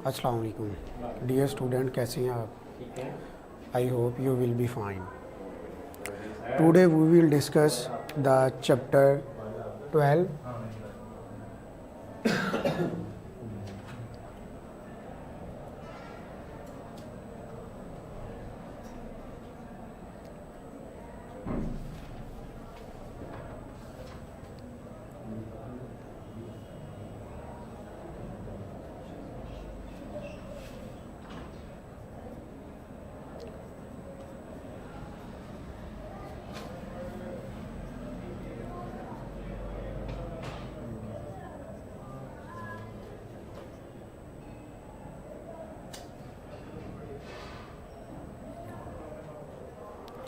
अस्सलाम वालेकुम dear student, कैसे हैं आप? I hope you will be fine. Today we will discuss the chapter 12।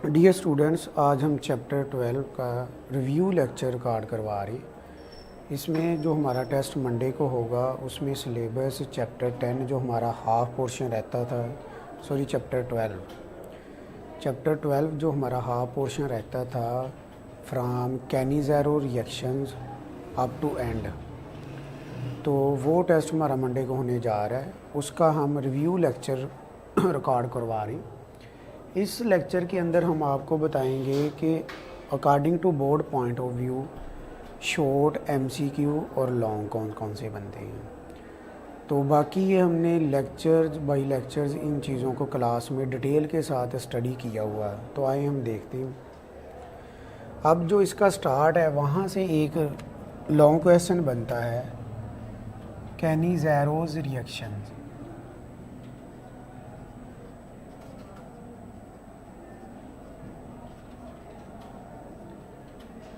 Dear students, आज हम चैप्टर 12 का रिव्यू लेक्चर रिकॉर्ड करवा रहे। इसमें जो हमारा टेस्ट मंडे को होगा उसमें सिलेबस चैप्टर 10 जो हमारा हाफ पोर्शन रहता था, चैप्टर 12 जो हमारा हाफ पोर्शन रहता था from Cannizzaro reactions up to end, तो वो टेस्ट हमारा मंडे को होने जा रहा है। उसका हम रिव्यू लेक्चर रिकॉर्ड करवा रहे हैं। इस लेक्चर के अंदर हम आपको बताएंगे कि according to board point of view short, MCQ और लॉन्ग कौन कौन से बनते हैं। तो बाकी ये हमने लेक्चर्स बाई लेक्चर्स इन चीज़ों को क्लास में डिटेल के साथ स्टडी किया हुआ है। तो आइए हम देखते हैं। अब जो इसका स्टार्ट है वहाँ से एक लॉन्ग क्वेश्चन बनता है, कैनिज़ेरोज़ reactions.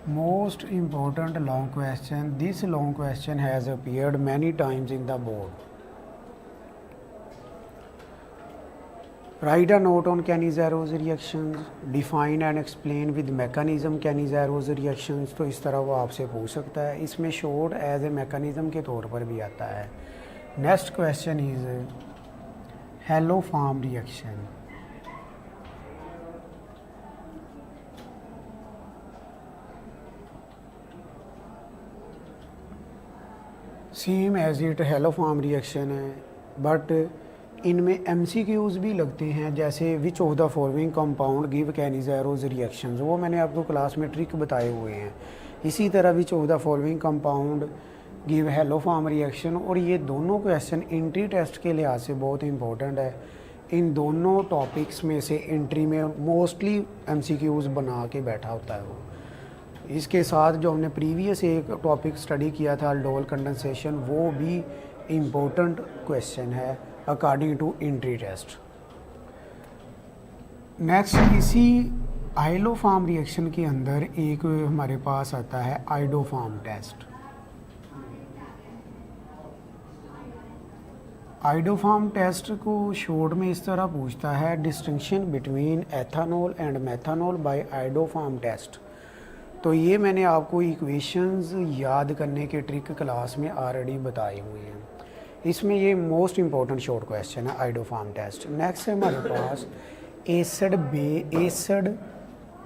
Most important long question. This long question has appeared many times in the board. Write a note on Cannizaro's reactions. Define and explain with mechanism Cannizaro's reactions. तो इस तरह वो आपसे पूछ सकता है। इसमें short as a mechanism के तौर पर भी आता है। Next question is Hello form reaction. Same as it haloform reaction है, बट इनमें एमसीक्यूज़ भी लगते हैं, जैसे which of the following compound give Cannizzaro's reactions. वो मैंने आपको क्लास में ट्रिक बताए हुए हैं। इसी तरह विच of the following compound give hello form reaction. और ये दोनों क्वेश्चन एंट्री टेस्ट के लिहाज से बहुत इंपॉर्टेंट है। इन दोनों टॉपिक्स में से एंट्री में मोस्टली एमसीक्यूज़ बना के बैठा होता है वो। इसके साथ जो हमने प्रीवियस एक टॉपिक स्टडी किया था अल्डोल कंडेंसेशन, वो भी इम्पोर्टेंट क्वेश्चन है according to entry test. Next, इसी आइलोफॉर्म रिएक्शन के अंदर एक हमारे पास आता है आइडोफॉर्म टेस्ट। आइडोफॉर्म टेस्ट को शॉर्ट में इस तरह पूछता है, distinction between ethanol and methanol by iodoform test. तो ये मैंने आपको इक्वेशंस याद करने के ट्रिक क्लास में ऑलरेडी बताए हुए हैं। इसमें ये मोस्ट इम्पॉर्टेंट शॉर्ट क्वेश्चन है आइडोफॉर्म टेस्ट। नेक्स्ट है हमारे पास एसिड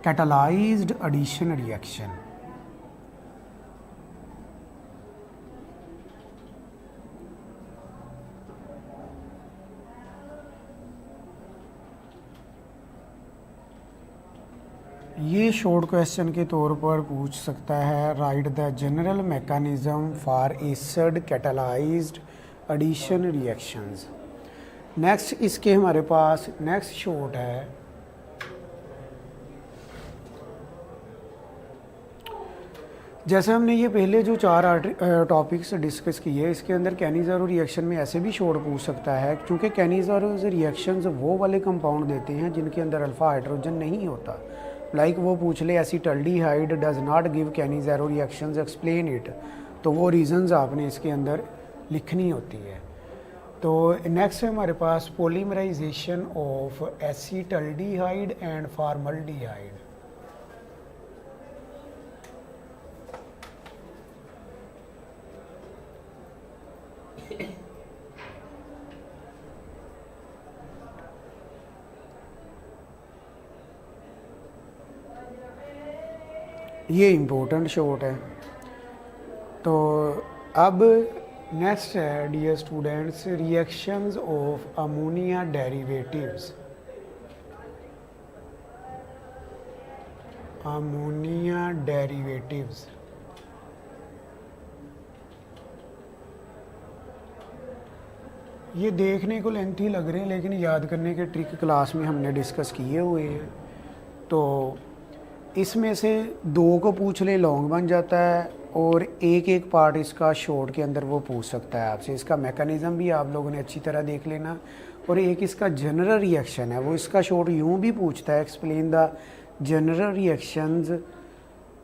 कैटालाइज्ड एडिशन रिएक्शन। ये शॉर्ट क्वेश्चन के तौर पर पूछ सकता है, write the general mechanism for acid catalysed addition reactions. Next इसके हमारे पास नेक्स्ट शॉर्ट है जैसे हमने ये पहले जो 4 टॉपिक्स डिस्कस किए, इसके अंदर कैनिज़ेरो रिएक्शन में ऐसे भी शॉर्ट पूछ सकता है, क्योंकि कैनिज़ेरो रिएक्शंस वो वाले कंपाउंड देते हैं जिनके अंदर अल्फा हाइड्रोजन नहीं होता। लाइक वो पूछ ले acetaldehyde does not give कैनिज़ेरो reactions, explain it. तो वो रीजंस आपने इसके अंदर लिखनी होती है। तो नेक्स्ट है हमारे पास polymerization of acetaldehyde and formaldehyde. ये इम्पोर्टेंट शॉर्ट है। तो अब नेक्स्ट है dear students, reactions of ammonia derivatives. Ammonia derivatives, ये देखने को लेंथी लग रहे हैं लेकिन याद करने के ट्रिक क्लास में हमने डिस्कस किए हुए हैं। तो इसमें से दो को पूछ ले लॉन्ग बन जाता है और एक एक पार्ट इसका शॉर्ट के अंदर वो पूछ सकता है आपसे। इसका मैकेनिज़्म भी आप लोगों ने अच्छी तरह देख लेना। और एक इसका जनरल रिएक्शन है, वो इसका शॉर्ट यूँ भी पूछता है, explain the general reactions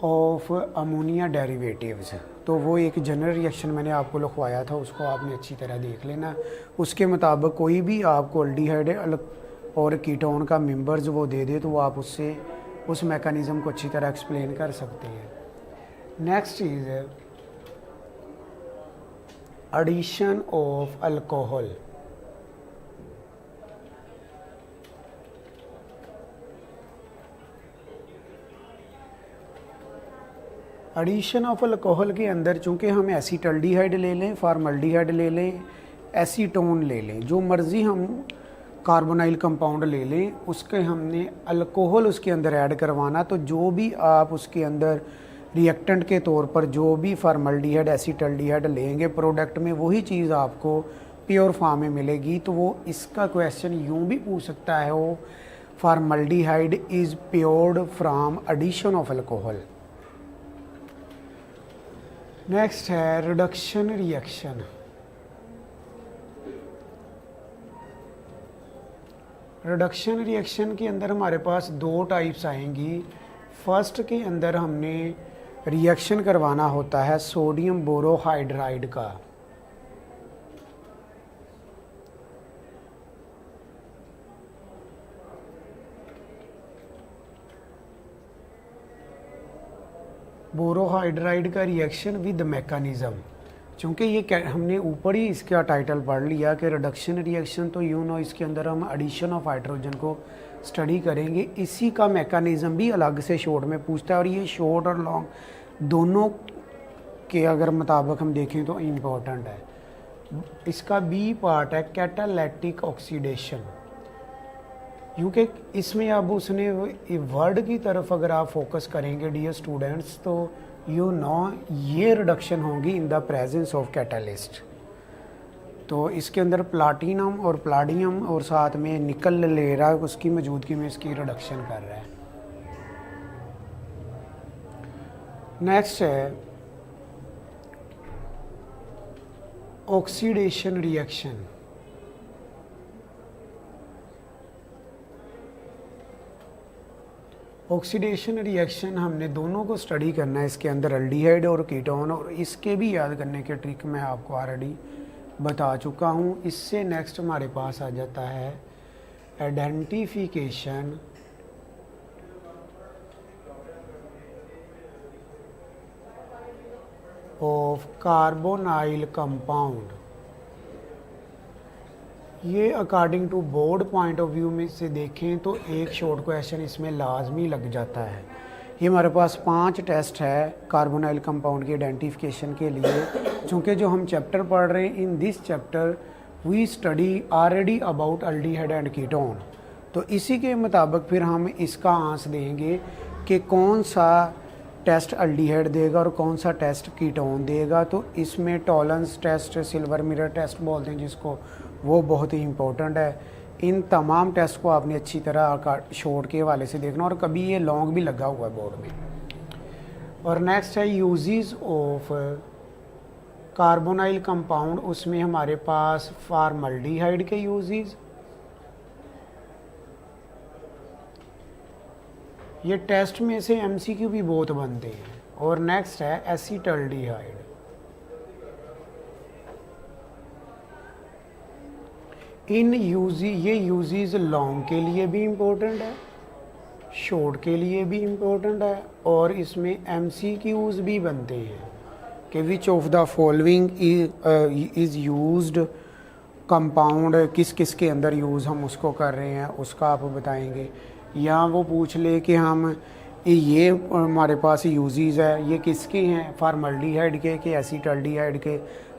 of ammonia derivatives. तो वो एक जनरल रिएक्शन मैंने आपको लिखवाया था, उसको आपने अच्छी तरह देख लेना। उसके मुताबिक कोई भी आपको अल्डिहाइड और कीटोन का मेंबर्स वो दे दे तो वो आप उससे उस मैकेनिज़्म को अच्छी तरह एक्सप्लेन कर सकते हैं। नेक्स्ट चीज़ है addition of alcohol. Addition of alcohol के अंदर चूँकि हम एसीटल्डिहाइड ले लें, फार्मल्डिहाइड ले लें, एसीटोन ले लें, जो मर्ज़ी हम कार्बोनाइल कंपाउंड ले लें, उसके हमने अल्कोहल उसके अंदर ऐड करवाना। तो जो भी आप उसके अंदर रिएक्टेंट के तौर पर जो भी फार्मल्डिहाइड, एसीटल्डिहाइड लेंगे प्रोडक्ट में, वही चीज़ आपको प्योर फॉर्म में मिलेगी। तो वो इसका क्वेश्चन यूँ भी पूछ सकता है, वो formaldehyde is pured from addition of alcohol. Next है रिडक्शन रिएक्शन। रिडक्शन रिएक्शन के अंदर हमारे पास दो टाइप्स आएंगी। फर्स्ट के अंदर हमने रिएक्शन करवाना होता है सोडियम बोरोहाइड्राइड का। बोरोहाइड्राइड का रिएक्शन विद मैकेनिज़्म। चूँकि ये हमने ऊपर ही इसका टाइटल पढ़ लिया कि रिडक्शन रिएक्शन, तो यूँ नो इसके अंदर हम एडिशन ऑफ हाइड्रोजन को स्टडी करेंगे। इसी का मैकेनिज़्म भी अलग से शॉर्ट में पूछता है और ये शॉर्ट और लॉन्ग दोनों के अगर मुताबिक हम देखें तो इम्पोर्टेंट है। इसका बी पार्ट है कैटालिटिक ऑक्सीडेशन। क्योंकि इसमें अब उसने वर्ड की तरफ अगर आप फोकस करेंगे डियर स्टूडेंट्स, तो यू नो ये रिडक्शन होगी in the presence of catalyst. तो इसके अंदर प्लाटिनम और प्लाडियम और साथ में निकल ले रहा है, उसकी मौजूदगी में इसकी रिडक्शन कर रहा है। नेक्स्ट है ऑक्सीडेशन रिएक्शन। ऑक्सीडेशन रिएक्शन हमने दोनों को स्टडी करना है। इसके अंदर अल्डिहाइड और कीटोन, और इसके भी याद करने के ट्रिक मैं आपको ऑलरेडी बता चुका हूँ। इससे नेक्स्ट हमारे पास आ जाता है आइडेंटिफिकेशन ऑफ कार्बोनाइल कंपाउंड। ये according to board point of view में से देखें तो एक शॉर्ट क्वेश्चन इसमें लाजमी लग जाता है। ये हमारे पास 5 टेस्ट है कार्बोनाइल कंपाउंड की आइडेंटिफिकेशन के लिए। चूँकि जो हम चैप्टर पढ़ रहे हैं, in this chapter we study already about aldehyde and ketone. तो इसी के मुताबिक फिर हम इसका आंसर देंगे कि कौन सा टेस्ट अल्डिहाइड देगा और कौन सा टेस्ट कीटोन देगा। तो इसमें Tollens test, silver mirror test बोलते हैं जिसको, वो बहुत ही इम्पोर्टेंट है। इन तमाम टेस्ट को आपने अच्छी तरह शॉर्ट के हवाले से देखना, और कभी ये लॉन्ग भी लगा हुआ है बोर्ड में। और नेक्स्ट है यूजेस ऑफ कार्बोनाइल कंपाउंड। उसमें हमारे पास फार्मल्डिहाइड के यूजेस, ये टेस्ट में से एमसीक्यू भी बहुत बनते हैं। और नेक्स्ट है एसीटल्डिहाइड। इन ये यूजेस लॉन्ग के लिए भी इम्पोर्टेंट है, शॉर्ट के लिए भी इम्पोर्टेंट है, और इसमें एमसीक्यूज भी बनते हैं कि विच of the following is used compound, किस किस के अंदर यूज़ हम उसको कर रहे हैं उसका आप बताएंगे। या वो पूछ ले कि हम ये हमारे पास यूजेस है, ये किसके हैं, फार्मल्डिहाइड के कि एसीटल्डिहाइड के।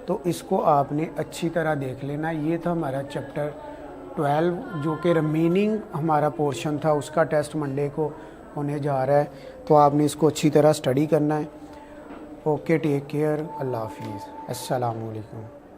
तो इसको आपने अच्छी तरह देख लेना। ये था हमारा चैप्टर 12 जो कि रिमेनिंग हमारा पोर्शन था, उसका टेस्ट मंडे को होने जा रहा है। तो आपने इसको अच्छी तरह स्टडी करना है। ओके, टेक केयर, अल्लाह हाफिज़, अस्सलाम वालेकुम।